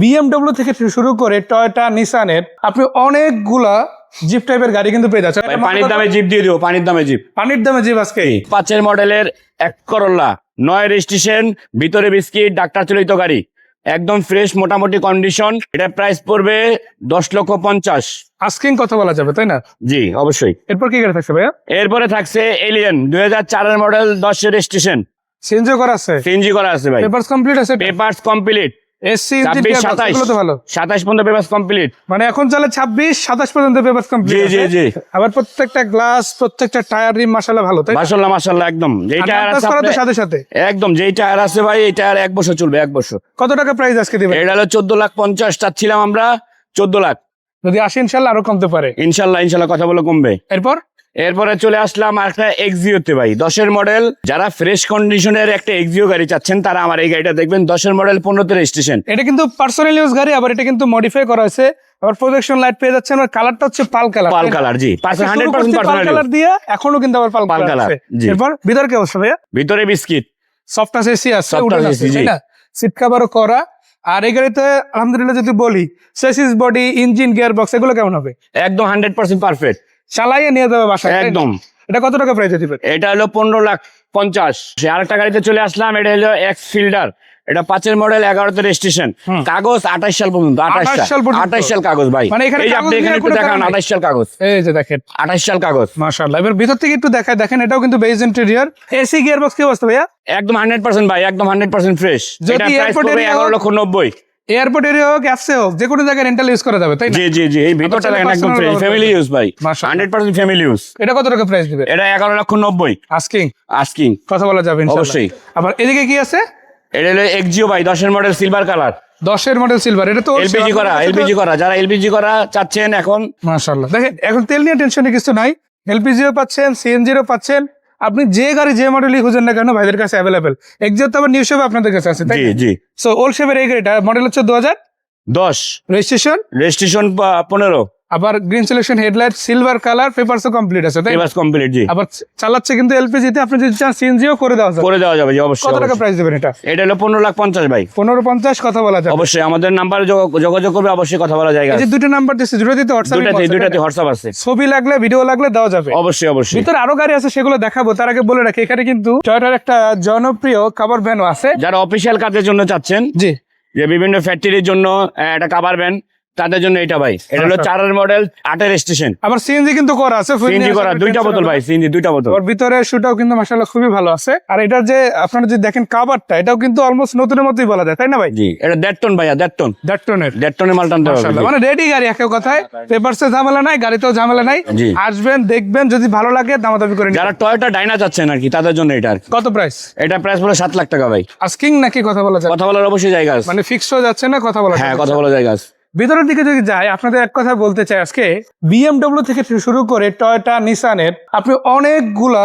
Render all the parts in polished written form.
BMW থেকে শুরু করে টয়োটা, নিসানের আপনি অনেকগুলা জিপ টাইপের গাড়ি কিন্তু পেয়ে যাচ্ছেন। পানির দামে জিপ দিয়ে দিব, পানির দামে জিপ। পানির দামে জিপ আজকে 5 মডেলের 1 করোলা 9 রেজিস্ট্রেশন, ভিতরে বিস্কিট, ডাক্তার চালিত গাড়ি, একদম ফ্রেশ মোটামুটি কন্ডিশন। এটা প্রাইস পড়বে 10,50,000। আস্কিং কথা বলা যাবে তাই না? জি অবশ্যই। এরপর কি গাড়ি থাকছে ভাইয়া? এরপরে থাকছে এলিয়ন 2004 মডেল 10 রেজিস্ট্রেশন, সিএনজি করা আছে, সিএনজি করা আছে ভাই, পেপারস কমপ্লিট আছে, পেপারস কমপ্লিট। এসসি ইঞ্জিন এগুলো তো ভালো, 27 পর্যন্ত পেপারস কমপ্লিট। মানে এখন চলে 26-27 পর্যন্ত পেপারস কমপ্লিট। জি জি জি। আবার প্রত্যেকটা গ্লাস, প্রত্যেকটা টায়ার রিম মাশাআল্লাহ ভালো তাই? মাশাআল্লাহ মাশাআল্লাহ একদম। যেই টায়ার আছে সাথে সাথে একদম, যেই টায়ার আছে ভাই এই টায়ার 1 বছর চলবে, 1 বছর। কত টাকা প্রাইস আজকে দিবেন? এটা হলো 14,50,000 চাচ্ছিলাম আমরা, 14 লাখ। যদি আসে ইনশাআল্লাহ আরো কমতে পারে। ইনশাআল্লাহ কথা বলে কমবে। এরপরে চলে আসলাম একটা এক্সিওতে ভাই, 10 মডেল। যারা ফ্রেশ কন্ডিশনের একটা এক্সিও গাড়ি চাচ্ছেন তারা আমার এই গাড়িটা দেখবেন। 10 মডেল 15 রেজিস্ট্রেশন। এটা কিন্তু পার্সোনাল ইউজ গাড়ি, আবার এটা কিন্তু মডিফাই করা হয়েছে। আবার প্রজেকশন লাইট পেয়ে যাচ্ছেন, আর কালারটা হচ্ছে পাল কালার। পাল কালার জি, 100% পাল কালার দিয়ে এখনো কিন্তু আবার পাল কালার আছে। এরপর ভিতরে কি অবস্থা ভাইয়া? ভিতরে বিস্কিট, সফট এসি আছে, তাই না? সিট কভারও করা। আর এই গাড়িতে আলহামদুলিল্লাহ যদি বলি chassis, body, engine, gear box এগুলো কেমন হবে? একদম 100% পারফেক্ট। চালাইয়ে নিয়ে যাবে বাসায় একদম। এটা কত টাকা প্রাইস দিবেন? এটা হলো 15,50,000। আরেকটা গাড়িতে চলে আসলাম, এটা হলো এক্স ফিল্ডার। এটা 5 মডেল 11 রেজিস্ট্রেশন, কাগজ 28 সাল পর্যন্ত। 28 সাল কাগজ ভাই। মানে এখানে আপনি এখানে একটু দেখান 28 সাল কাগজ। এই যে দেখেন 28 সাল কাগজ মাশাআল্লাহ। এবার ভিতর থেকে একটু দেখায়, দেখেন এটাও কিন্তু beige interior. AC, gear box কি অবস্থা ভাইয়া? একদম 100% ভাই, একদম 100% ফ্রেশ। এটা প্রাইস পড়বে 11,90,000। এয়ারপোর্ট এরিয়া হোক, অ্যাপসে হোক, যে কোনো জায়গায় রেন্টাল ইউজ করা যাবে তাই না? জি জি জি। এই ভিতরটা দেখেন একদম ফ্রেশ, ফ্যামিলি ইউজ ভাই, 100% ফ্যামিলি ইউজ। এটা কত টাকা প্রাইস দিবেন? এটা 11,90,000 আস্কিং কথা বলা যাবে ইনশাআল্লাহ। অবশ্যই। আবার এদিকে কি আছে? এটা হলো এক্সিও ভাই, 10 model silver colour. 10 model silver, এটা তো এলপিজি করা। যারা এলপিজি করা চাচ্ছেন এখন মাশাআল্লাহ। দেখেন এখন তেল নিয়ে টেনশনে কিছু নাই, এলপিজিও পাচ্ছেন, সিএনজিও পাচ্ছেন। আপনি যে গাড়ি যে মডেলই খুঁজেন না কেন ভাইদের কাছে অ্যাভেলেবেল। এক্সিও তো আবার নিউ শেপ আপনাদের কাছে আছে তাই? জি জি। সো ওল্ড শেপের এই গাড়িটা মডেল হচ্ছে 2010, রেজিস্ট্রেশন 15। আবার green selection headlight, silver colour, পেপারসও কমপ্লিট আছে তাই? পেপারস কমপ্লিট জি। আবার চালাচ্ছে কিন্তু এলপিজি তে, আপনি যদি চান সিএনজিও করে দেওয়া যাবে জি অবশ্যই। কত টাকা প্রাইস দেবেন এটা? এটা হলো 15,50,000 ভাই। 15,50 কথা বলা যাবে অবশ্যই। আমাদের নাম্বারে যোগাযোগ করবে, অবশ্যই কথা বলা যায়। এই যে দুটো নাম্বার দিয়েছে, দুটোতে হোয়াটসঅ্যাপ আছে, ছবি লাগলে ভিডিও লাগলে দেওয়া যাবে অবশ্যই অবশ্যই। ভিতরে আরো গাড়ি আছে, সেগুলো দেখাবো। তার আগে বলে রাখি এখানে কিন্তু টয়োটার একটা জনপ্রিয় কাভার ভ্যানও আছে। যারা অফিসিয়াল কাজের জন্য চাচ্ছেন, জি, যে বিভিন্ন ফ্যাক্টরির জন্য একটা কাভার ভ্যান, তাদের জন্য এটা ভাই। এটা হলো 4 মডেল 8 স্টেশন। আবার সিএনজি কিন্তু করা আছে, সিএনজি করা, 2টা বোতল ভাই, সিএনজি 2টা বোতল। ওর ভিতরে শুটাও কিন্তু মাশাআল্লাহ খুবই ভালো আছে। আর এটা যে আপনারা যদি দেখেন কাভারটা, এটাও কিন্তু অলমোস্ট নতুনের মতোই বলা যায় তাই না ভাই? জি। এটা 1.5 টন ভাইয়া, 1.5 টনের মাল টানতে হবে। মানে রেডি গাড়ি, এক কথায় পেপারসে ঝামেলা নাই, গাড়িতেও ঝামেলা নাই। আসবেন, দেখবেন, যদি ভালো লাগে দামাদামি করে। যারা টয়োটা ডাইনা চাচ্ছেন আর কি, তাদের জন্য এটা আর কি। কত প্রাইস? এটা প্রাইস পড়ে 7 লাখ টাকা ভাই। আস্কিং নাকি কথা বলা যায়? কথা বলার অবশ্যই জায়গা আছে, মানে ফিক্সড হয়ে যাচ্ছে না কথা বলা? হ্যাঁ কথা বলা জায়গা আছে। ভিতরের দিকে যদি যাই, আপনাদের এক কথা বলতে চাই, আজকে বিএমডব্লিউ থেকে শুরু করে টয়োটা, নিসানের আপনি অনেকগুলা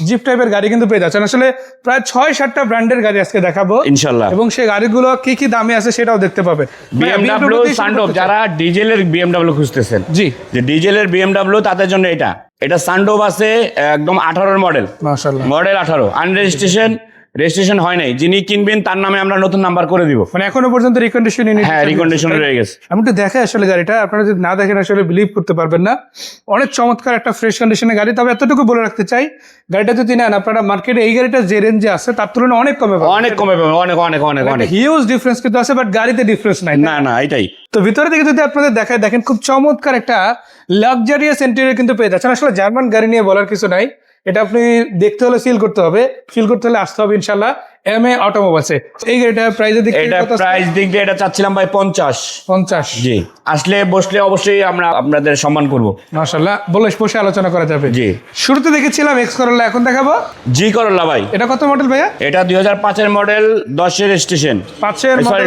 জিপ টাইপের গাড়ি কিন্তু পেয়ে যাচ্ছেন। আসলে প্রায় 6-7টা ব্র্যান্ডের গাড়ি আজকে দেখাবো ইনশাআল্লাহ, এবং সেই গাড়িগুলো কি কি দামে আছে সেটাও দেখতে পাবেন। বিএমডব্লিউ সানডোভ, যারা ডিজেলের বিএমডব্লিউ খুঁজতেছেন, জি, যে ডিজেলের বিএমডব্লিউ, তাদের জন্য এটা সানডোভ আছে, একদম 18 মডেল, মাশাআল্লাহ মডেল 18, রেজিস্ট্রেশন হয় নাই। যিনি কিনবেন তার নামে আমরা নতুন নাম্বার করে দিব। মানে এখনো পর্যন্ত রিকন্ডিশন ইউনিট, হ্যাঁ রিকন্ডিশন রয়ে গেছে। আমি একটু দেখাই আসলে গাড়িটা, আপনারা যদি না দেখেন আসলে বিলিভ করতে পারবেন না। অনেক চমৎকার একটা ফ্রেশ কন্ডিশনের গাড়ি। তবে এতটুকু বলে রাখতে চাই, গাড়িটা যদি নেন আপনারা মার্কেটে, এই গাড়িটা যে রেঞ্জে আছে তার তুলনায় অনেক কমে পাবেন, অনেক কমে পাবেন, অনেক হিউজ ডিফারেন্স কিন্তু আছে, বাট গাড়িতে ডিফারেন্স নাই। না এটাই তো ভিতরে থেকে যদি আপনাদের দেখায়, দেখেন খুব চমৎকার একটা লাক্সারিয়াস ইন্টেরিয়র কিন্তু পেয়ে যাচ্ছেন। আসলে জার্মান গাড়ি নিয়ে বলার কিছু নাই, এটা আপনি দেখতে হলে ফিল করতে হবে, আসতে হবে ইনশাল্লাহ এমএ অটোমোবাইলসে। এই গাড়িটা প্রাইসের দিক থেকে প্রাইস দিক দিয়ে এটা চাচ্ছিলাম ভাই 50। জি, আসলে বসলে অবশ্যই আমরা আপনাদের সম্মান করব মাশাআল্লাহ। বসে আলোচনা করা যাবে। জি, শুরুতে দেখেছিলাম এক্স করোলা, এখন দেখাবো জি করোলা ভাই। এটা কত মডেল ভাইয়া? এটা 2005 মডেল, 10 রেজিস্ট্রেশন।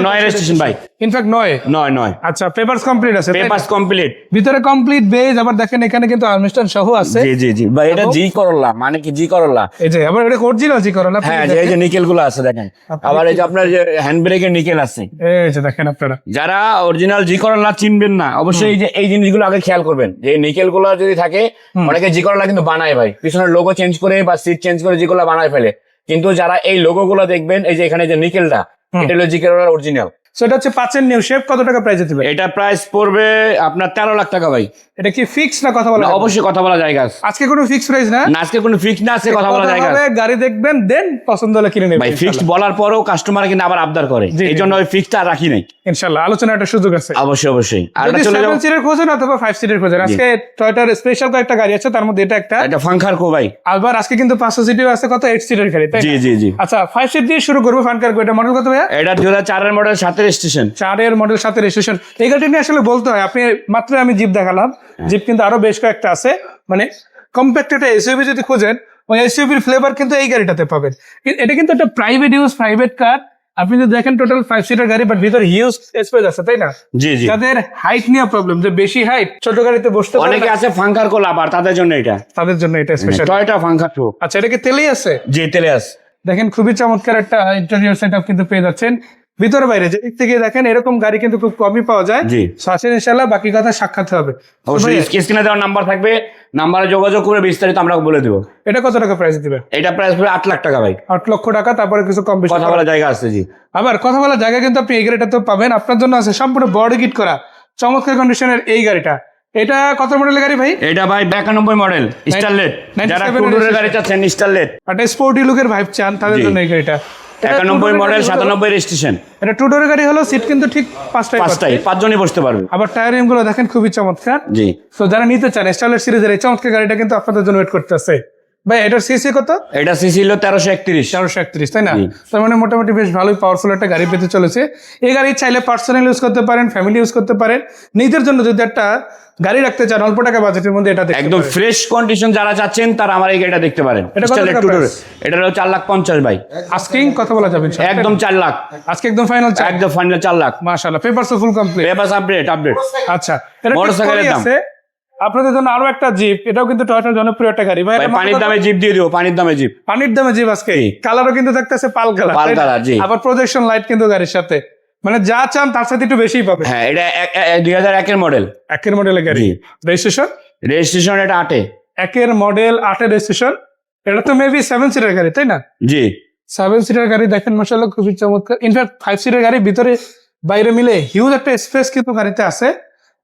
9 রেজিস্ট্রেশন ভাই, ইনফ্যাক্ট 9। আচ্ছা, পেপারস কমপ্লিট আছে? পেপারস কমপ্লিট, ভিতরে কমপ্লিট বেজ। আবার দেখেন এখানে কিন্তু আর্মস্টার সহ আছে। জি ভাই, এটা জি করোলা, মানে কি জি করোলা, এই যে আবার এটা অরিজিনাল জি করোলা। হ্যাঁ, এই যে নিকেল গুলো আছে দেখেন। আবার এই যে আপনার যে হ্যান্ড ব্রেকের নিকেল আছে, এই যে দেখেন। আপনারা যারা অরিজিনাল জি করোলা চিনবেন না, অবশ্যই যে এই জিনিসগুলো আগে খেয়াল করবেন, যে নিকেল গুলো যদি থাকে, অনেকে জি করোলা কিন্তু বানায় ভাই, পিছনের লোগো চেঞ্জ করে বা সিট চেঞ্জ করে জি করোলা বানায় ফেলে। কিন্তু যারা এই লোগো গুলো দেখবেন, এই যে এখানে যে নিকেলটা, এটা হলো জি করোলার অরিজিনাল। সো এটা হচ্ছে 5-এর নিউ শেপ, কত টাকা প্রাইস দিতে পারে? এটা প্রাইস পড়বে আপনার 13 লাখ টাকা ভাই। এটা কি ফিক্স না কথা বলা না, যাবে? অবশ্যই কথা বলা জায়গা আছে। আজকে কোনো ফিক্স প্রাইস না, না, আজকে কোনো ফিক্স না, আছে কথা বলা জায়গা আছে। হবে, গাড়ি দেখবেন দেন পছন্দ হলে কিনে নেবেন ভাই ফিক্সড বলার পরেও কাস্টমার কিন্তু আবার আবদার করে, জি, এই জন্য ওই ফিক্সটা আর রাখি নাই। ইনশাআল্লাহ আলোচনার একটা সুযোগ আছে। অবশ্যই অবশ্যই। আর যদি এটা চলে 7 যাবো, সিটের খোঁজেন অথবা 5 সিটের খোঁজেন, আজকে টয়োটার স্পেশাল কয়েকটা গাড়ি আছে, তার মধ্যে এটা একটা। এটা ফাঙ্কার কো ভাই। আবার আজকে কিন্তু 500 সিটের আছে, কত 8 সিটের গাড়ি, তাই না? জি জি জি। আচ্ছা 5 সিট দিয়ে শুরু করবো। ফানকার এটা মডেল কত ভাইয়া? এটা 2004 এর মডেল, 7 স্টেশন। 4-এর মডেল, 7-এর রেজিস্ট্রেশন। এই গাড়িটা নিয়ে আসলে বলতে হয়, আপনি মাত্র আমি জিপ দেখালাম, জিপ কিন্তু আরো বেশ কয়েকটা আছে, মানে কম্প্যাক্ট একটা এসইউভি যদি খোঁজেন, ওই এসইউভির ফ্লেভার কিন্তু এই গাড়িটাতে পাবেন। এটা কিন্তু একটা প্রাইভেট ইউজ, প্রাইভেট কার। আপনি যদি দেখেন টোটাল 5 সিটার গাড়ি, বাট ভিতরে হিউজ স্পেস আছে, তাই না? জি জি। যাদের হাইট নিয়ে প্রবলেম, যে বেশি হাইট, ছোট গাড়িতে বসতে পারে অনেকে না, আছে ফাঙ্কার কো লাভার, তাদের জন্য এটা, তাদের জন্য এটা স্পেশাল। টয়োটা ফাঙ্কার কো। আচ্ছা এটা কি তেলেই আছে? জি, তেলে আছে। দেখেন খুবই চমৎকার একটা ইন্টেরিয়র সেটআপ কিন্তু পেয়ে যাচ্ছেন। ভিতরে বাইরে যে দিক থেকে দেখেন, এরকম গাড়ি কিন্তু খুব কমই পাওয়া যায়। জি। আসেন ইনশাআল্লাহ, বাকি কথা সাক্ষাৎ হবে। অবশ্যই স্ক্রিনে দেওয়ার নাম্বার থাকবে, নাম্বারে যোগাযোগ করে বিস্তারিত আমরা বলে দেবো। এটা কত টাকা প্রাইস দিবে? এটা প্রাইস পড়বে 8 লাখ টাকা ভাই। 8 লক্ষ টাকা, তারপরে কিছু কম বেশি কথা বলা জায়গা আছে। জি। আবার কথা বলার জায়গা কিন্তু আপনি এই গাড়িটা তো পাবেন। আপনার জন্য আছে সম্পূর্ণ বডি কিট করা চমৎকার কন্ডিশনের এই গাড়িটা। এটা কত মডেলের গাড়ি ভাই? এটা ভাই 92 মডেল স্টারলেট। 97 যারা টুডোরের গাড়ি চাচ্ছেন স্টারলেট, একটা স্পোর্টি লুকের ভাইব চান, তাদের জি। জন্য এই গাড়িটা। 91 মডেল, 97 রেজিস্ট্রেশন। এটা টু ডোরের গাড়ি হলো, সিট কিন্তু ঠিক 5টাই। 5জনই বসতে পারবে। আবার টায়ার গুলো দেখেন খুবই চমৎকার। জি। তো যারা নিতে চান স্টারলেট সিরিজের এই চমৎকার গাড়িটা কিন্তু আপনাদের জন্য ওয়েট করতেছে। ভাই এটার সিসি কত? এটা সিসি হলো 1331। 431, তাই না? জি। তার মানে মোটামুটি বেশ ভালোই পাওয়ারফুল একটা গাড়ি পেতে চলেছে। এই গাড়ি চাইলে পার্সোনাল ইউজ করতে পারেন, ফ্যামিলি ইউজ করতে পারেন। নিজের জন্য যদি একটা গাড়ি রাখতে চান অল্প টাকা বাজেটের মধ্যে, এটা দেখতে একদম পারেন। ফ্রেশ কন্ডিশন যারা চাচ্ছেন তারা আমার এই গাড়িটা দেখতে পারেন। এটা কত স্টারলেট টাকা টুডোর। price? এটা হলো 4,50,000 ভাই। আস্কিং কথা বলা যাবে ইনশাআল্লাহ। একদম 4 লাখ। আজকে একদম ফাইনাল চাই। একদম ফাইনাল 4 লাখ। মাশাআল্লাহ, papers full complete. Papers update. আচ্ছা এটা মোটরসাইকেলের দাম। আছে আপনাদের জন্য আরো একটা জিপ, এটাও কিন্তু টয়োটার জনপ্রিয় একটা গাড়ি। ভাই ভাই এটা পানির কত? দামে জিপ দিয়ে দিও, পানির দামে জিপ। পানির দামে জিপ আজকে। কালারও কিন্তু থাকতেছে পাল কালার। পাল কালার, জি। আবার প্রজেকশন লাইট কিন্তু গাড়ির সাথে, মানে যা চান তার সাথে একটু বেশিই পাবে। হ্যাঁ, এটা 2001 এর মডেল। 1-এর মডেলের গাড়ি। জি। রেজিস্ট্রেশন রেজিস্ট্রেশন এটা 8 এ। 1-এর মডেল, 8-এর রেজিস্ট্রেশন। এটা তো মেবি 7 সিটার গাড়ি, তাই না? জি। 7 সিটার গাড়ি দেখেন মাশাআল্লাহ খুবই চমৎকার। ইনফ্যাক্ট 5 সিটার গাড়ি ভিতরে বাইরে মিলে হিউজ একটা স্পেস কিন্তু গাড়িতে আছে।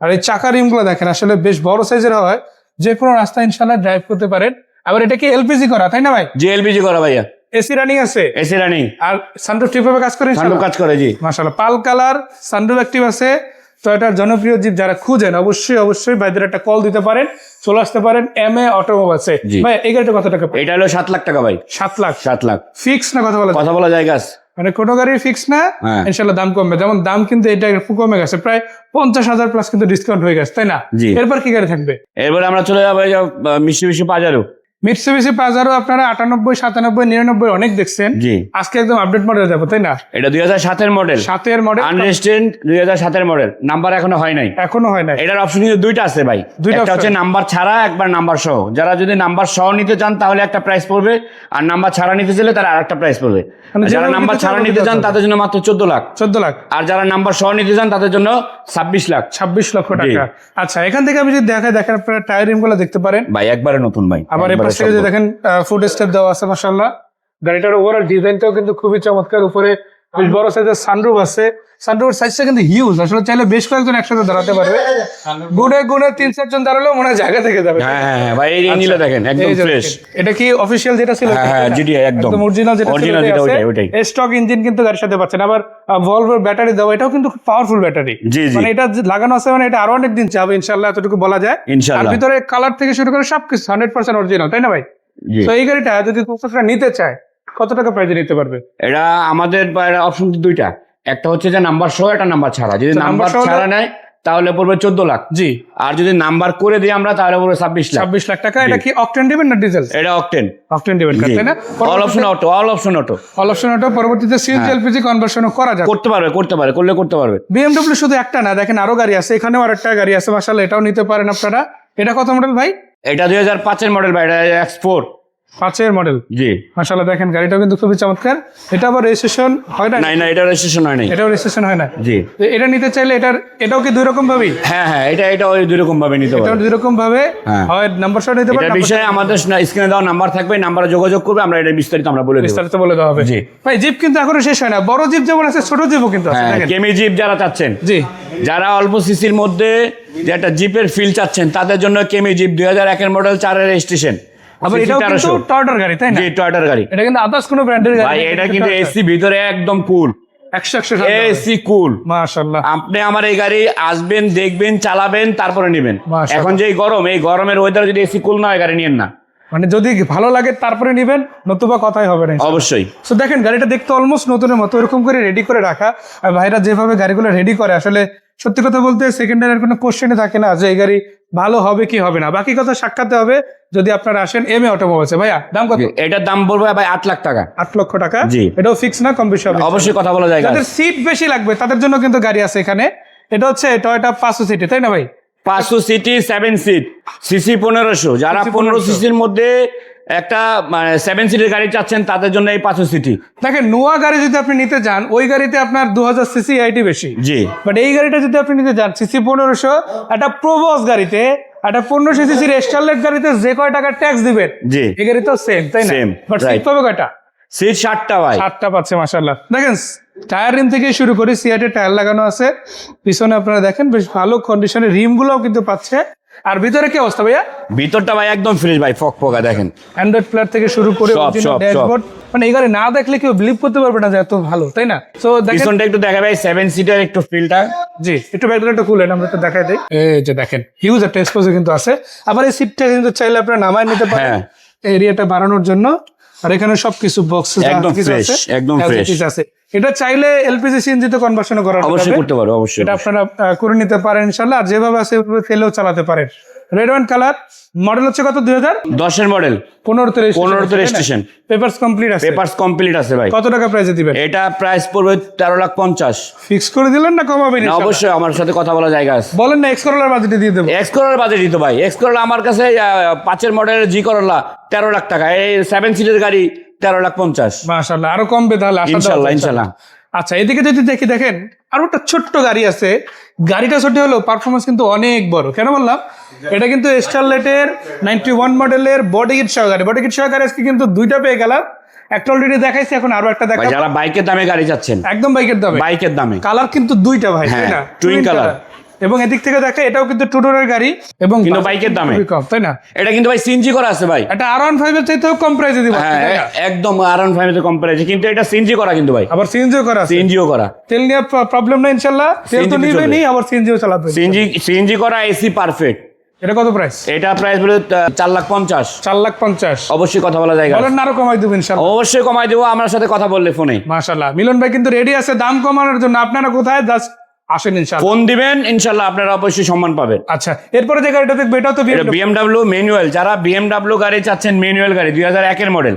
আর এই চাকা রিমগুলো দেখেন আসলে বেশ বড় সাইজের হয়, যে কোনো রাস্তা ইনশাআল্লাহ ড্রাইভ করতে পারেন। আবার এটা কি এলপিজি করা, তাই না ভাই? জি, এলপিজি করা ভাইয়া। এসি রানিং আছে, এসি রানিং। আর সানরুফ ঠিকভাবে কাজ করে সানরুফ ইনশাআল্লাহ? কাজ করে, জি। মাশাআল্লাহ, পাল কালার, সানরুফ অ্যাক্টিভ আছে। তো এটার জনপ্রিয় জিপ যারা খুঁজেন অবশ্যই ভাইদের একটা কল দিতে পারেন, চলে আসতে পারেন MA অটোমোবাইলসে। জি। ভাই এই গাড়িটা কত টাকা? এটা হলো 7 লাখ টাকা ভাই। 7 লাখ। 7 লাখ। ফিক্স না কথা বলা যায়? কথা বলা জায়গা আছে। মানে কোনো গাড়ির ফিক্স না, হ্যাঁ। ইনশাআল্লাহ দাম কমবে। যেমন দাম কিন্তু এটা একটু কমে গেছে, প্রায় 50,000 প্লাস কিন্তু ডিসকাউন্ট হয়ে গেছে, তাই না? জি। এরপর কি গাড়ি থাকবে? এরপরে আমরা চলে যাবো মিশি পাজারো। মিটসুবিশি পাজারো আপনারা 98, 97, 99 অনেক দেখছেন। জি। আজকে একদম আপডেট মডেল যাবো, তাই না? এটা 2007 এর মডেল। 7-এর মডেল, আনরেজিস্ট্রেড 2007 এর মডেল। নাম্বার এখনো হয় নাই। এখনো হয় না। এটার অপশন কিন্তু দুইটা আছে ভাই। দুইটা একটা হচ্ছে option। নাম্বার ছাড়া, একবার নাম্বার সহ। যারা যদি নাম্বার সহ নিতে চান তাহলে একটা প্রাইস পড়বে, আর নাম্বার ছাড়া নিতে চাইলে তারা আরেকটা প্রাইস পড়বে। মানে আর যারা যেভাবে নাম্বার নিতে ছাড়া চান নিতে চান ওভাবে তাদের জন্য মাত্র 14 লাখ। 14 লাখ। আর যারা নাম্বার সহ নিতে চান তাদের জন্য 26 লাখ। 26 লক্ষ জি। টাকা। আচ্ছা এখান থেকে আমি যদি দেখেন আপনারা টায়ার রিম গুলো দেখতে পারেন। ভাই একবারে নতুন ভাই। আবার এই একবারে পাশ থেকে সব যদি দেখেন ফুড স্টেপ দেওয়া আছে মাশাআল্লাহ। গাড়িটার ওভারঅল ডিজাইনটাও কিন্তু খুবই চমৎকার। উপরে বেশ বড় সাইজের সানরুফ আছে। সানরুফের সাইজটা কিন্তু হিউজ, আসলে চাইলে বেশ কয়েকজন একসাথে দাঁড়াতে পারবে। গুনে 3-4 জন দাঁড়ালেও মনে হয় জায়গা থেকে যাবে। হ্যাঁ ভাই, এই নিলে দেখেন একদম এই যে ফ্রেশ। দেখেন, এটা কি অফিশিয়াল যেটা ছিল? হ্যাঁ, GTI একদম অরিজিনাল যেটা ছিল অরিজিনাল, যেটা ওইটাই। স্টক ইঞ্জিন কিন্তু গাড়ির সাথে পাচ্ছেন। আবার ভলভোর ব্যাটারি দেওয়া, এটাও কিন্তু খুব পাওয়ারফুল ব্যাটারি। জি জি। মানে এটা যে লাগানো আছে, মানে এটা আরো অনেক দিন যাবে ইনশাআল্লাহ, এতটুকু বলা যায়। আর ইনশাআল্লাহ। ভিতরে কালার থেকে শুরু করে সবকিছু 100% অরিজিনাল, তাই না ভাই? জি। তো এই গাড়িটা যদি দর্শকরা নিতে চায় কত টাকা প্রাইজে নিতে পারবে? এটা আমাদের অপশন দুইটা, একটা হচ্ছে যে নাম্বার সহ, একটা নাম্বার ছাড়া। যদি আচ্ছা, নাম্বার নাম্বার সহ ছাড়া নেয় তাহলে পড়বে 14 লাখ। জি। আর যদি নাম্বার করে দিই আমরা তাহলে পড়বে 26 লাখ। 26 লাখ টাকা। এটা কি অকটেন দিবেন না ডিজেল? এটা অকটেন। অকটেন দিবেন, তাই না? All option auto, all option auto. All option auto. পরবর্তীতে সিএনজি এলপিজি কনভার্সনও করা যাবে। করতে পারবে, করতে পারবে। BMW শুধু একটা না, দেখেন আরো গাড়ি আছে, এখানেও আরেকটা গাড়ি আছে মাশাআল্লাহ, এটাও নিতে পারেন আপনারা। এটা কত মডেল ভাই? এটা 2005 এর মডেল ভাই। এটা X4। 5-এর মডেল। জি মাশাআল্লাহ, দেখেন গাড়িটাও কিন্তু খুবই চমৎকার। এটা আবার রেজিস্ট্রেশন হয় না? না এটা রেজিস্ট্রেশন হয় নাই। এটাও রেজিস্ট্রেশন হয় না। জি তো এটা নিতে চাইলে এটাও কি দুই রকম ভাবেই? হ্যাঁ এটা ওই দুই রকম ভাবে নিতে এটাও পারবেন। দুই রকম ভাবে হ্যাঁ। হয় নাম্বার সহ নিতে এটার পারেন। বিষয়ে আমাদের স্ক্রিনে দেওয়া নাম্বার থাকবে, নাম্বারে যোগাযোগ করবে, আমরা এটা বিস্তারিত আমরা বলে দেব। বিস্তারিত বলে দেওয়া হবে। জি। ভাই জিপ কিন্তু এখনো শেষ হয় না, বড় জিপ যেমন আছে ছোট জিপও কিন্তু আছে হ্যাঁ দেখেন। কেমি জিপ যারা চাচ্ছেন, জি যারা অল্প সিসির মধ্যে যে একটা জিপের ফিল চাচ্ছেন, তাদের জন্য কেমি জিপ 2001 মডেল 4-এর রেজিস্ট্রেশন। আবার এটাও কিন্তু টয়োটার গাড়ি, তাই না? জি টয়োটার গাড়ি। এটা কিন্তু আদার্স কোনো ব্র্যান্ডের গাড়ি ভাই না, এটা কিন্তু এসি ভিতরে একদম কুল, 100 এসি কুল। মাশাআল্লাহ। আপনি আমার এই গাড়ি আসবেন, দেখবেন, চালাবেন, তারপরে নেবেন। মাশাআল্লাহ। এখন যে এই গরমের ওয়েদারে যদি এসি কুল না হয় গাড়ি নিয়েন না। মানে যদি ভালো লাগে তারপরে নিবেন, নতুবা কথাই হবে না। অবশ্যই। তো দেখেন গাড়িটা দেখতে অলমোস্ট নতুনের মতো, এরকম করে রেডি করে রাখা। আর ভাইরা যেভাবে গাড়িগুলো রেডি করে, আসলে সত্যি কথা বলতে সেকেন্ডারের কোনো কোশ্চেনই থাকে না যে এই গাড়ি ভালো হবে কি হবে না। বাকি কথা সাক্ষাতে হবে যদি আপনারা আসেন এম এ অটোমোবাইলসে। ভাইয়া দাম কত? এটার দাম বলবো ভাই 8 লাখ টাকা। 8 লক্ষ টাকা। জি। এটাও ফিক্স না, কম বেশি হবে? অবশ্যই কথা বলা যায়। যাদের সিট বেশি লাগবে তাদের জন্য কিন্তু গাড়ি আছে এখানে। এটা হচ্ছে টয়োটা 500 সিটি, তাই না ভাই? 500 সিটি 7 সিট, সিসি 1500। যারা 15 সিসির মধ্যে একটা 7 সিটের গাড়ি চাচ্ছেন তাদের জন্য এই 500 সিটি। দেখেন নোয়া গাড়ি যদি আপনি নিতে যান, ওই গাড়িতে আপনার 2000 সিসি আইটি বেশি। জি। বাট এই গাড়িটা যদি আপনি নিতে যান সিসি 1500, একটা প্রোবস গাড়িতে, একটা 1500 সিসির স্টারলেট গাড়িতে যে কয় টাকা ট্যাক্স দিবেন, জি এই গাড়ি তো সেম, তাই না? Same, but seat right. পাবে কয়টা? সিট 60টা ভাই। 7টা পাচ্ছে, মাশাআল্লাহ। দেখেন টায়ার রিম থেকে শুরু করে সিআইটের টায়ার লাগানো আছে। পিছনে আপনারা দেখেন বেশ ভালো কন্ডিশনের রিম গুলোও কিন্তু পাচ্ছে। আর ভিতরে কি অবস্থা ভাইয়া? ভিতরটা ভাই একদম ফ্রেশ ভাই, ফকফকা। দেখেন অ্যান্ড্রয়েড প্লেয়ার থেকে শুরু করে সব, অরিজিনাল সব। ড্যাশবোর্ড, মানে এই গাড়ি না দেখলে কেউ বিলিভ করতে পারবে না যে এত ভালো, তাই না? তো দেখেন, পিছনটা একটু দেখা ভাই, 7 সিটার একটু ফিলটা। জি একটু ব্যাকগ্রাউন্ড একটু খুলেন, আমরা একটু দেখাই দিই। এই যে দেখেন হিউজ একটা স্পেসও কিন্তু আছে। আবার এই সিটটা কিন্তু চাইলে আপনারা নামায় নিতে পারেন হ্যাঁ। এরিয়াটা বাড়ানোর জন্য। আর এখানে সবকিছু বক্স একদম fresh, একদম fresh। আছে। এটা চাইলে এলপিজি সিএনজি তে কনভার্সন করা অবশ্যই যাবে। করতে পারো, অবশ্যই। এটা আপনারা করে নিতে পারেন ইনশাআল্লাহ। আর যেভাবে আছে ওইভাবে ফেলেও চালাতে পারেন। রেড ওয়াইন কালার, মডেল হচ্ছে কত? 10-এর মডেল, 15 15 রেজিস্ট্রেশন। পেপারস কমপ্লিট আছে। পেপারস কমপ্লিট আছে ভাই। কত টাকা প্রাইসে দিবেন? এটা প্রাইস পড়বে 13,50,000। ফিক্স করে দিলেন না কমাবেন? না, অবশ্যই আমার সাথে কথা বলা জায়গা আছে। বলেন না, এক্স করলার বাজেটে দিয়ে দেবো। এক্স করোলার বাজেট দিত ভাই। এক্স করোলা আমার কাছে 5-এর মডেলের জি করোলা 13 লাখ টাকা। এই 7 সিটের গাড়ি 13,50,000। মাশাআল্লাহ, আরো কমবে তাহলে, আশা দেওয়া ইনশাল্লাহ যায়। ইনশাল্লাহ। আচ্ছা এদিকে যদি দেখেন আরো একটা ছোট্ট গাড়ি আছে। গাড়িটা ছোট হলো পারফরমেন্স কিন্তু অনেক বড়। কেন বললাম? এটা কিন্তু স্টারলেটের 91 মডেলের বডি কিট সহ গাড়ি। বডি কিট সহ গাড়ি আজকে কিন্তু দুইটা পেয়ে গেলাম। একটা অলরেডি দেখাইছি, এখন আরো একটা ভাই দেখাবো। যারা বাইকের দামে গাড়ি চাচ্ছেন, একদম বাইকের দামে, বাইকের দামে কালার কিন্তু দুইটা ভাই, তাই হ্যাঁ, না? twin color। এবং এদিক থেকে দেখে এটাও কিন্তু টু ডোরের গাড়ি এবং কিন্তু budget বাইকের দামে। খুবই কম, তাই না? এটা কিন্তু ভাই সিএনজি করা আছে ভাই। এটা R15 এর চাইতেও কম প্রাইসে দিব, হ্যাঁ তাই না? একদম R15 এর কম প্রাইসে, কিন্তু এটা সিএনজি করা কিন্তু ভাই। আবার সিএনজিও করা আছে। সিএনজিও করা। তেল নিয়ে প্রবলেম নাই ইনশাআল্লাহ। তেল তো CNG নিবে চলবে। নি, আবার সিএনজিও চালাবে। সিএনজি করা, এসি পারফেক্ট। এটা কত প্রাইস? এটা প্রাইস বলে 4,50,000। 4,50,000। অবশ্যই কথা বলা জায়গা আছে। বলেন না আরো কমাই দেবেন ইনশাআল্লাহ। অবশ্যই কমাই দেবো আমার সাথে কথা বললে ফোনে। মাশাআল্লাহ, মিলন ভাই কিন্তু রেডি আছে দাম কমানোর জন্য। আপনারা কোথায় জাস্ট আসেন ইনশাআল্লাহ। ফোন দিবেন, ইনশাল্লাহ আপনারা অবশ্যই সম্মান পাবেন। আচ্ছা এরপরে যে গাড়িটা দেখবে এটাও তো এটা বিএমডাব্লিউ ম্যানুয়াল। যারা বিএমডাব্লিউ গাড়ি চাচ্ছেন, ম্যানুয়াল গাড়ি 2001-এর মডেল।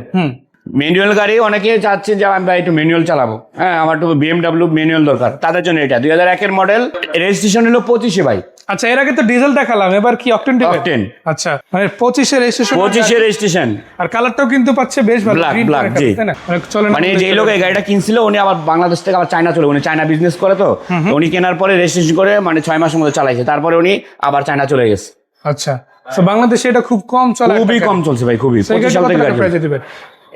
ম্যানুয়াল গাড়ি অনেকে চাচ্ছেন যে আমি ভাই একটু ম্যানুয়াল চালাবো, হ্যাঁ আমার একটু বিএমডাব্লিউ ম্যানুয়াল দরকার, তাদের জন্য এটা 2001-এর মডেল। রেজিস্ট্রেশন হলো 25-এ ভাই। আচ্ছা এর আগে তো ডিজেল দেখালাম, এবার কি অকটেন দিবেন? Octane। আচ্ছা মানে 25 এর রেজিস্ট্রেশন, 25-এ রেজিস্ট্রেশন। আর কালারটাও কিন্তু পাচ্ছে বেশ ভালো, Black, green black, color, জি। তাই না? চলেন মানে যে লোক এই গাড়িটা কিনছিল উনি আবার বাংলাদেশ থেকে আবার চায়না চলে, উনি চায়না বিজনেস করে, তো উনি কেনার পরে রেজিস্ট্রেশন করে মানে 6 মাসের মধ্যে চালাইছে, তারপরে উনি আবার চায়না চলে গেছে। আচ্ছা তো বাংলাদেশে এটা খুব কম চলে, খুবই কম চলছে ভাই, খুবই। 25 সাল থেকে গাড়ি। প্রাইসে দিবেন?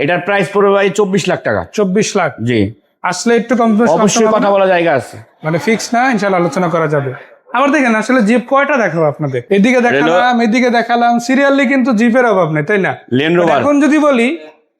এটার প্রাইস পড়বে ভাই 24 লাখ টাকা। 24 লাখ। জি আসলে একটু কম অবশ্যই কথা বলা জায়গা আছে। মানে ফিক্স না, ইনশাআল্লাহ আলোচনা করা যাবে। আবার দেখেন আসলে জিপ কয়টা দেখাবো আপনাদের? এদিকে দেখালাম, এদিকে দেখালাম, সিরিয়ালি কিন্তু জিপের অভাব নেই, তাই না? Land rover. এখন যদি বলি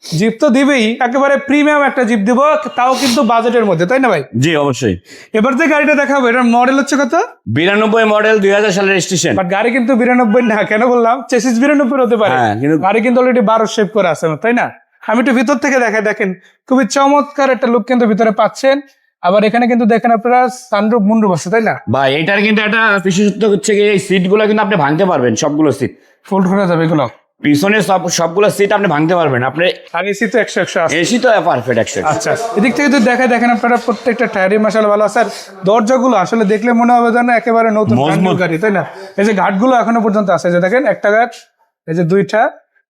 জিপ তো দিবেই, একেবারে প্রিমিয়াম একটা জিপ দিব, তাও কিন্তু বাজেটের মধ্যে, তাই না ভাই? জি অবশ্যই। এবার যে গাড়িটা দেখাবো এটার মডেল হচ্ছে কত? 92 মডেল, 2000 সালের রেজিস্ট্রেশন। বাট গাড়ি কিন্তু 92 না। কেন বললাম? চেসিস 92 হতে পারে, হ্যাঁ, কিন্তু গাড়ি কিন্তু অলরেডি 12 শেপ করে আছে, তাই না? আমি একটু ভিতর থেকে দেখাই, দেখেন খুবই চমৎকার একটা লুক কিন্তু ভিতরে পাচ্ছেন। আবার এখানে কিন্তু দেখেন আপনারা সানরুফ মুনরুফ আছে, তাই না? ভাই এটার কিন্তু একটা বিশেষত্ব হচ্ছে কি, এই সিট গুলো কিন্তু আপনি ভাঙতে পারবেন, সবগুলো সিট ফোল্ড করা যাবে এগুলো। পিছনে সবগুলো সিট আপনি ভাঙতে পারবেন। আপনি আর এসি তো 100 আছে। এসি তো পারফেক্ট 100। আচ্ছা এদিক থেকে যদি দেখেন আপনারা প্রত্যেকটা টায়ারি মাশাআল্লাহ ভালো আছে। আর দরজাগুলো আসলে দেখলে মনে হবে যেন একেবারে নতুন brand new গাড়ি, তাই না? এই যে ঘাটগুলো এখনো পর্যন্ত আছে, যে দেখেন একটা ঘাট, এই যে দুইটা,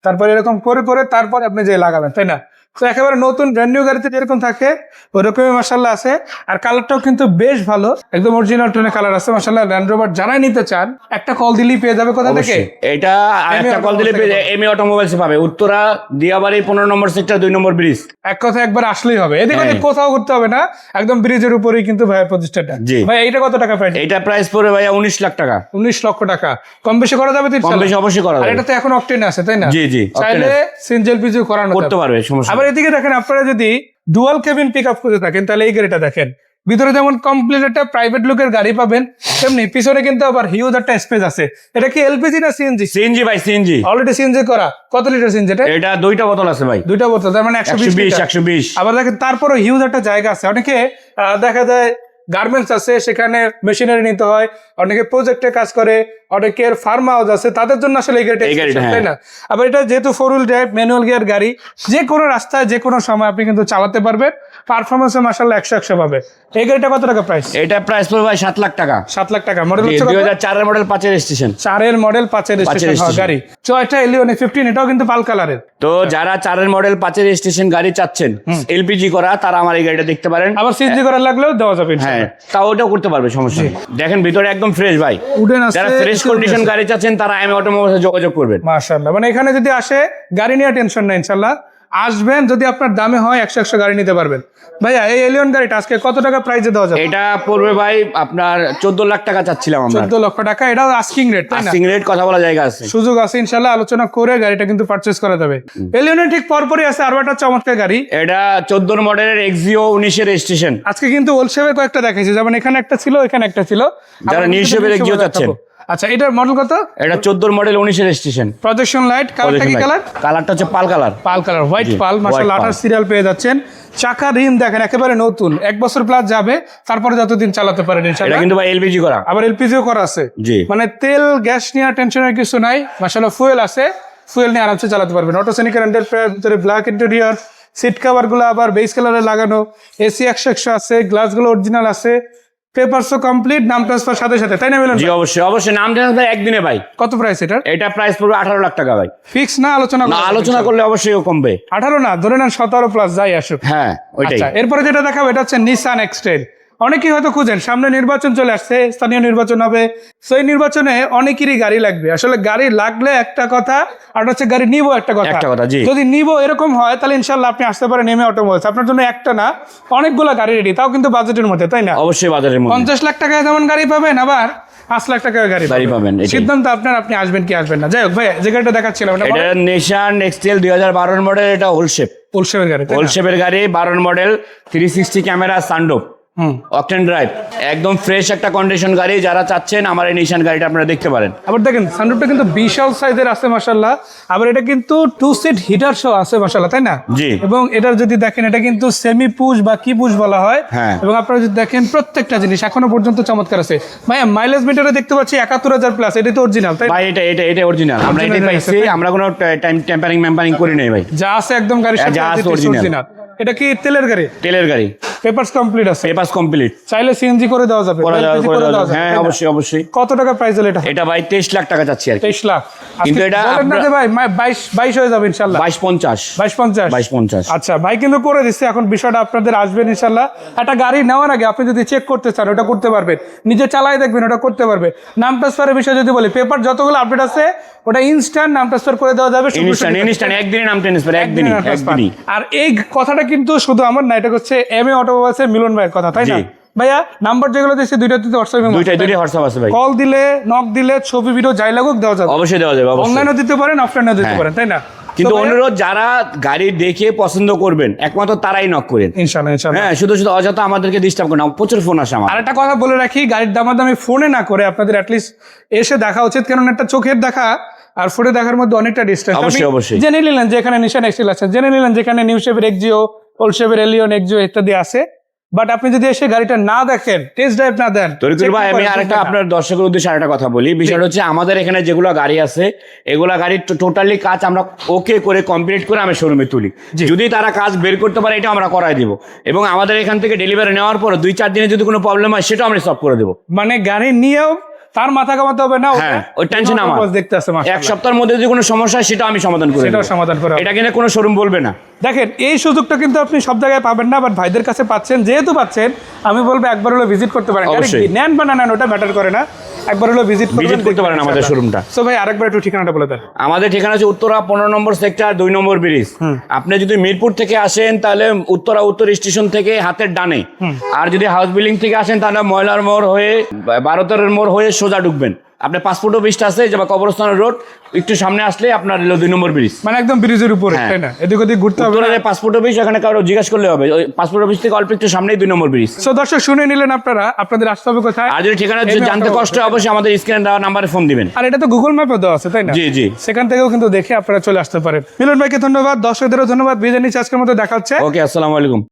তারপরে এরকম করে তারপর আপনি যে লাগাবেন, তাই না? তো একেবারে নতুন ব্র্যান্ড নিউ গাড়িতে যেরকম থাকে ওরকমই মাশাআল্লাহ আছে। আর কালারটাও কিন্তু বেশ ভালো, একদম অরিজিনাল টোনে কালার আছে মাশাআল্লাহ। ল্যান্ড রোভার যারাই নিতে চান একটা কল দিলেই পেয়ে যাবে। কোথা থেকে? এটা একটা কল দিলে এমএ অটোমোবাইলস পাবে, উত্তরা দিয়াবাড়ি 15 নম্বর সেক্টর 2 নম্বর ব্রিজ। এক কথা একবার আসলেই হবে, এদিকে কোথাও করতে হবে না, একদম ব্রিজের উপরেই কিন্তু ভাইয়ের প্রতিষ্ঠানটা। ভাই এইটা কত টাকা প্রাইস? এটা প্রাইস পড়বে ভাইয়া 19 লাখ টাকা। 19 লক্ষ টাকা। কম বেশি করা যাবে তো? কম বেশি অবশ্যই করা আর যাবে। এটা তো এখন অকটেন আছে, তাই না? জি জি, চাইলে সিনজেল পিজু করানো করতে পারবে, সমস্যা আবার এদিকে দেখেন, আপনারা যদি ডুয়াল কেবিন পিক আপ করে থাকেন তাহলে এই গাড়িটা দেখেন, ভিতরে যেমন কমপ্লিট একটা প্রাইভেট লুকের গাড়ি পাবেন, তেমনি পিছনে কিন্তু আবার হিউজ একটা স্পেস আছে। এটা কি এলপিজি না সিএনজি? সিএনজি ভাই, সিএনজি অলরেডি সিএনজি করা। কত লিটার সিএনজি এটা? এটা 2টা বোতল আছে ভাই, 2টা বোতল, তার মানে 120। 120। আবার দেখেন তারপরে হিউজ একটা জায়গা আছে। অনেকে দেখা যায় গার্মেন্টস আছে, সেখানে মেশিনারি নিতে হয়, অনেকে প্রজেক্টে কাজ করে, অনেকের ফার্ম হাউস আছে, তাদের জন্য আসলে এই গাড়িটা, তাই না? আবার এটা যেহেতু 4 হুইল ড্রাইভ ম্যানুয়াল গিয়ার গাড়ি, যে কোনো রাস্তায় যে কোনো সময় আপনি কিন্তু চালাতে পারবেন। পারফরমেন্সে মাশাআল্লাহ 100 পাবে। এই গাড়িটা কত টাকা প্রাইস? এটা প্রাইস পড়বে ভাই 7 লাখ টাকা। 7 লাখ টাকা। মডেল হচ্ছে 2004 এর মডেল, 5 এর রেজিস্ট্রেশন। 4 এর মডেল, 5 এর রেজিস্ট্রেশন গাড়ি। এটা এলিয়ন 15, এটাও কিন্তু পাল কালারের। তো যারা 4 এর মডেল 5 এর রেজিস্ট্রেশন গাড়ি চাচ্ছেন এলপিজি করা, তারা আমার এই গাড়িটা দেখতে পারেন। আবার সিএনজি করার লাগলেও দেওয়া যাবে। হ্যাঁ, তাও ওটাও করতে পারবে, সমস্যা নেই। দেখেন ভিতরে একদম ফ্রেশ ভাই। উডেন আছে, যারা ফ্রেশ কন্ডিশন গাড়ি চাচ্ছেন তারা এমএ অটোমোবাইলসে যোগাযোগ করবেন। মাশাআল্লাহ, মানে এখানে যদি আসে গাড়ি নিয়ে টেনশন নাই, ইনশাআল্লাহ আসবেন, যদি আপনার দামে হয় 100 গাড়ি নিতে পারবেন। ভাইয়া এই এলিয়ন গাড়িটা আজকে কত টাকা প্রাইসে দেওয়া যাবে? এটা পড়বে ভাই আপনার 14 লাখ টাকা চাচ্ছিলাম আমরা। 14 লক্ষ টাকা। এটাও আস্কিং রেট, তাই না? আস্কিং রেট, কথা বলা জায়গা আছে, সুযোগ আছে, ইনশাআল্লাহ আলোচনা করে গাড়িটা কিন্তু পারচেজ করা যাবে। এলিয়নের ঠিক পরপরই আছে আরো একটা চমৎকার গাড়ি। এটা 14 মডেলের এক্সিও 19 এর রেজিস্ট্রেশন। আজকে কিন্তু ওলশেপের কয়েকটা দেখাইছি, যেমন এখানে একটা ছিল, এখানে একটা ছিল। যারা নিউশেপের এক্সিও চাচ্ছেন। আচ্ছা, এটার মডেল কত? এটা 14 মডেল 19 এর রেজিস্ট্রেশন। প্রজেকশন লাইট, কালারটা কি কালার? কালারটা হচ্ছে পাল কালার। পাল কালার, হোয়াইট পাল, মাশাআল্লাহ 28 সিরিয়াল পেয়ে যাচ্ছেন। চাকা রিম দেখেন একেবারে নতুন, 1 বছর প্লাস যাবে, তারপরে যতদিন চালাতে পারেন এটা ইনশাআল্লাহ। কিন্তু ভাই এলপিজি করা। আবার এলপিজিও করা আছে। জি, মানে তেল গ্যাস নিয়ে টেনশনের কিছু নাই, মাশাআল্লাহ ফুয়েল আছে, ফুয়েল নিয়ে আরামসে চালাতে পারবেন। অটোসেনিকের ভিতরে ব্ল্যাক ইন্টেরিয়র, সিট কভার গুলো আবার বেস কালারে লাগানো, এসি 100 আছে, গ্লাস গুলো অরিজিনাল আছে, পেপারসও কমপ্লিট, নাম ট্রান্সফার সাথে সাথে, তাই না মিলন? জি অবশ্যই অবশ্যই, নাম ট্রান্সফার একদিনে ভাই। কত প্রাইস এটা? এটা প্রাইস পড়বে 18 লাখ টাকা ভাই। ফিক্স না আলোচনা? না, আলোচনা করলে অবশ্যই কমবে। 18 না, ধরে নেন 17 প্লাস যাই আসুক। হ্যাঁ ওইটাই। আচ্ছা, এরপরে যেটা দেখাবো এটা হচ্ছে নিসান এক্সটেল। অনেকেই হয়তো খুঁজেন, সামনে নির্বাচন চলে আসছে, স্থানীয় নির্বাচন হবে, সেই নির্বাচনে অনেকেরই গাড়ি লাগবে। আসলে গাড়ি লাগলে একটা কথা, আর হচ্ছে গাড়ি নিবো একটা কথা। জি। যদি নিবো এরকম হয় তাহলে ইনশাল্লাহ আপনি আসতে পারেন এমএ অটোমোবাইলস। আপনার জন্য একটা না, অনেকগুলো গাড়ি রেডি, তাও কিন্তু বাজেটের মধ্যে, তাই না? অবশ্যই বাজারের মধ্যে। 50 লাখ টাকায় যেমন গাড়ি পাবেন, আবার 5 লাখ টাকায় গাড়ি পাবেন। সিদ্ধান্ত আপনার, আপনি আসবেন কি আসবেন না। যাই হোক ভাই, যে গাড়িটা দেখাচ্ছিলাম এটা নিশান এক্সটেল 2012 মডেল। এটা হোলশেপ, ওলশেপের গাড়ি, হোলশেপের গাড়ি, 12 model, 360 camera, sunroof, octane drive, একদম ফ্রেশ একটা কন্ডিশন গাড়ি। যারা চাচ্ছেন আমার এই নিশান গাড়িটা আপনারা দেখতে পারেন। আবার দেখেন সানরুফটা কিন্তু বিশাল সাইজের আছে মাশাআল্লাহ। আবার এটা কিন্তু 2 সিট হিটার সহ আছে মাশাআল্লাহ, তাই না? জি। এবং এটার যদি দেখেন, এটা কিন্তু সেমি পুশ বা কি পুশ বলা হয়। হ্যাঁ। এবং আপনারা যদি দেখেন প্রত্যেকটা জিনিস এখনো পর্যন্ত চমৎকার আছে। ভাই মাইলেজ মিটারে দেখতে পাচ্ছি 71,000 প্লাস, এটা তো অরিজিনাল, তাই? ভাই এটা অরিজিনাল, আমরা এটাই পাইছি, আমরা কোনো টেম্পারিং ম্যাম্পারিং করি নাই ভাই। যা আছে একদম গাড়ির সাথে অরিজিনাল। এটা কি তেলের গাড়ি? তেলের গাড়ি। পেপারস কমপ্লিট আছে? Papers complete. চাইলে সিএনজি করে দেওয়া যাবে? হ্যাঁ অবশ্যই অবশ্যই। কত টাকা প্রাইস হলো এটা? এটা ভাই 23 লাখ টাকা যাচ্ছে আর কি। 23 লাখ। কিন্তু এটা বলেন না যে ভাই 22 হয়ে যাবে ইনশাআল্লাহ? 2250। আচ্ছা, ভাই কিন্তু করে দিচ্ছে। এখন বিষয়টা আপনাদের আসবেন ইনশাআল্লাহ। একটা গাড়ি নেওয়ার আগে আপনি যদি চেক করতে চান ওটা করতে পারবেন, নিজে চালাই দেখবেন ওটা করতে পারবেন। নাম ট্রান্সফারের বিষয় যদি বলি, পেপার যতগুলো আপডেট আছে ওটা ইনস্ট্যান্ট নাম ট্রান্সফার করে দেওয়া যাবে। ইনস্ট্যান্ট একদিনে নাম ট্রান্সফার, একদিনই। আর এই কথাটা কিন্তু শুধু আমার না, এটা হচ্ছে এমএ অটোমোবাইলসের মিলন ভাইয়ের কথা, তাই না? ভাইয়া নাম্বার যেগুলো দিচ্ছি দুইটাতে হোয়াটসঅ্যাপ আছে ভাই। কল দিলে, নক দিলে, ছবি ভিডিও যাই লাগুক দেওয়া যাবে। অবশ্যই দেওয়া যাবে। অনলাইনেও দিতে পারেন, অফলাইনেও দিতে পারেন, তাই না? কিন্তু অনুরোধ, যারা গাড়ি দেখে পছন্দ করবেন একমাত্র তারাই নক করেন ইনশাআল্লাহ। হ্যাঁ, শুধু অযথা আমাদেরকে ডিস্টার্ব করেন, প্রচুর ফোন আসে আমার। আর একটা কথা বলে রাখি, গাড়ির দামাদামি ফোনে না করে আপনাদের অ্যাটলিস্ট এসে দেখা উচিত, কারণ একটা চোখের দেখা আর ফোনে দেখার মধ্যে অনেকটা ডিস্টেন্স। অবশ্যই জেনে নিলেন যে এখানে নিশান এক্সটেল আছে, জেনে নিলেন যেখানে নিউ শেপের এক্সিও, ওল্ড শেপের এলিয়ন, এক্সিও ইত্যাদি আছে, বাট আপনি যদি এসে গাড়িটা না দেখেন, টেস্ট ড্রাইভ না দেন। তরিকুল ভাই, আমি আরেকটা আপনার দর্শকের উদ্দেশ্যে আরেকটা কথা বলি। বিষয়টা হচ্ছে, আমাদের এখানে যেগুলো গাড়ি আছে এগুলা গাড়ির টোটালি কাজ আমরা ওকে করে কমপ্লিট করে আমি শোরুমে তুলি। যদি তারা কাজ বের করতে পারে এটা আমরা করাই দিব, এবং আমাদের এখান থেকে ডেলিভারি নেওয়ার পর 2-4 দিনে যদি কোনো প্রবলেম হয় সেটাও আমরা সলভ করে দেবো। মানে গাড়ি নিয়েও তার মাথা কামাতে হবে না, হ্যাঁ, ওই টেনশন আমার। দেখতে আছে এক সপ্তাহের মধ্যে যদি কোনো সমস্যা হয় সেটা আমি সমাধান করে সেটাও দেব। সমাধান করা হবে। এটা কিনে কোনো শোরুম বলবে না। দেখেন এই সুযোগটা কিন্তু আপনি সব জায়গায় পাবেন না, বাট ভাইদের কাছে পাচ্ছেন। যেহেতু পাচ্ছেন, আমি বলবো একবার হলো ভিজিট করতে পারেন। অবশ্যই। নেন বা না নেন ওটা ম্যাটার করে না, একবার হলো ভিজিট করতে পারেন আমাদের শোরুমটা। সো ভাই আরেকবার একটু ঠিকানাটা বলে দেন। আমাদের ঠিকানা হচ্ছে উত্তরা 15 নম্বর সেক্টর 2 নম্বর ব্রিজ। আপনি যদি মিরপুর থেকে আসেন তাহলে উত্তরা উত্তর স্টেশন থেকে হাতের ডানে, আর যদি হাউস বিল্ডিং থেকে আসেন তাহলে ময়লার মোড় হয়ে 12 মোড় হয়ে সোজা ঢুকবেন। আপনার পাসপোর্ট অফিসটা আছে যে বা কবরস্থান রোড, একটু সামনে আসলে আপনার 2 নম্বর ব্রিজ, মানে একদম ব্রিজের উপরে, হ্যাঁ। তাই না? এদিক ওদিক ঘুরতে হবে না। উত্তরের পাসপোর্ট অফিস, এখানে কারো জিজ্ঞাসা করলে হবে। ওই পাসপোর্ট অফিস থেকে অল্প একটু সামনেই 2 নম্বর ব্রিজ। সো দর্শক শুনে নিলেন আপনারা, আপনাদের আসতে হবে কোথায়? আর যদি ঠিকানা এমএ জানতে অটোমোবাইল। কষ্ট হয় অবশ্যই আমাদের স্ক্রিনে দেওয়া নাম্বারে ফোন দিবেন। আর এটা তো গুগল ম্যাপে দেওয়া আছে, তাই না? জি জি। সেখান থেকেও কিন্তু দেখে আপনারা চলে আসতে পারেন। মিলন ভাইকে ধন্যবাদ, দর্শকদেরও ধন্যবাদ। বিদায় নিচ্ছি, আজকের মতো দেখা হচ্ছে। ওকে, আসসালামু আলাইকুম।